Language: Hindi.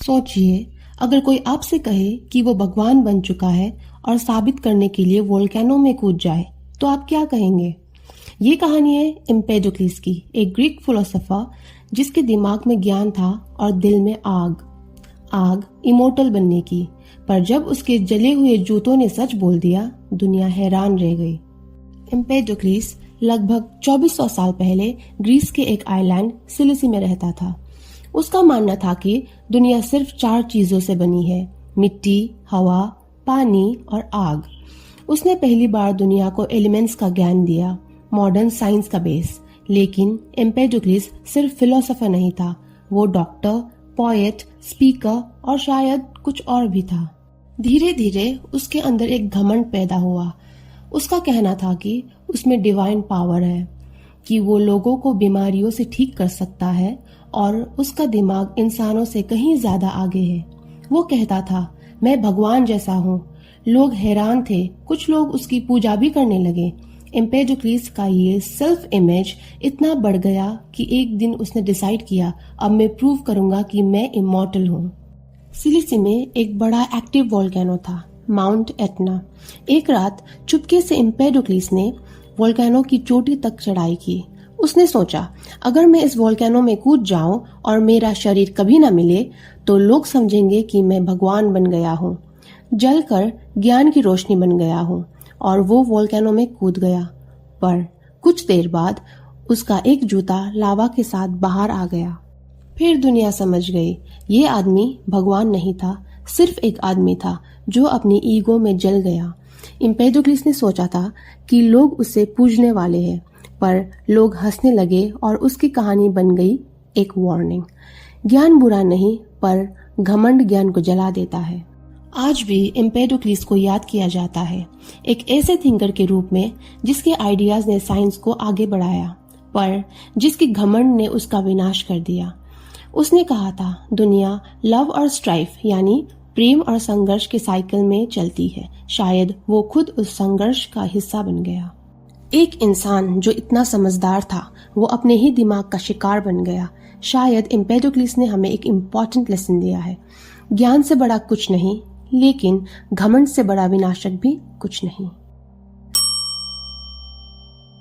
सोचिए, अगर कोई आपसे कहे कि वो भगवान बन चुका है और साबित करने के लिए वोल्केनो में कूद जाए, तो आप क्या कहेंगे? ये कहानी है एम्पेडोक्लिस की, एक ग्रीक फिलोसोफर जिसके दिमाग में ज्ञान था और दिल में आग इमोर्टल बनने की। पर जब उसके जले हुए जूतों ने सच बोल दिया, दुनिया हैरान रह गई। एम्पेडोक्लिस लगभग 2400 साल पहले ग्रीस के एक आइलैंड सिलिसी में रहता था। उसका मानना था कि दुनिया सिर्फ 4 चीजों से बनी है: मिट्टी, हवा, पानी और आग। उसने पहली बार दुनिया को एलिमेंट्स का ज्ञान दिया, मॉडर्न साइंस का बेस। लेकिन एम्पेडोक्लिस सिर्फ फिलोसोफर नहीं था, वो डॉक्टर, पोएट, स्पीकर और शायद कुछ और भी था। धीरे धीरे उसके अंदर एक घमंड पैदा हुआ। उसका कहना था कि उसमें डिवाइन पावर है, कि वो लोगों को बीमारियों से ठीक कर सकता है और उसका दिमाग इंसानों से कहीं ज्यादा आगे है। वो कहता था, मैं भगवान जैसा हूँ। लोग हैरान थे, कुछ लोग उसकी पूजा भी करने लगे। एम्पेडोक्लिस का ये सेल्फ इमेज इतना बढ़ गया कि एक दिन उसने डिसाइड किया, अब मैं प्रूव करूंगा कि मैं इमॉर्टल हूँ। सिलिसी में एक बड़ा एक्टिव वोल्केनो था, माउंट एटना। एक रात चुपके से एम्पेडोक्लिस ने वोल्केनो की चोटी तक चढ़ाई की। उसने सोचा, अगर मैं इस वोल्केनो में कूद जाऊं और मेरा शरीर कभी न मिले तो लोग समझेंगे कि मैं भगवान बन गया हूँ, जलकर ज्ञान की रोशनी बन गया हूँ। और वो वोल्केनो में कूद गया। पर कुछ देर बाद उसका एक जूता लावा के साथ बाहर आ गया। फिर दुनिया समझ गई, ये आदमी भगवान नहीं था, सिर्फ एक आदमी था जो अपनी ईगो में जल गया। एम्पेडोक्लिस ने सोचा था कि लोग उसे पूजने वाले हैं, पर लोग हंसने लगे और उसकी कहानी बन गई एक वार्निंग। ज्ञान बुरा नहीं, पर घमंड ज्ञान को जला देता है। आज भी एम्पेडोक्लिस को याद किया जाता है, एक ऐसे थिंकर के रूप में जिसके आइडियाज ने साइंस को आगे बढ़ाया, पर जिसकी घमंड ने उसका विनाश कर दिया। उसने कहा था, दुनिया लव और स्ट्राइफ यानी प्रेम और संघर्ष के साइकिल में चलती है। शायद वो खुद उस संघर्ष का हिस्सा बन गया। एक इंसान जो इतना समझदार था, वो अपने ही दिमाग का शिकार बन गया। शायद एम्पेडोक्लिस ने हमें एक इम्पॉर्टेंट लेसन दिया है, ज्ञान से बड़ा कुछ नहीं, लेकिन घमंड से बड़ा विनाशक भी कुछ नहीं।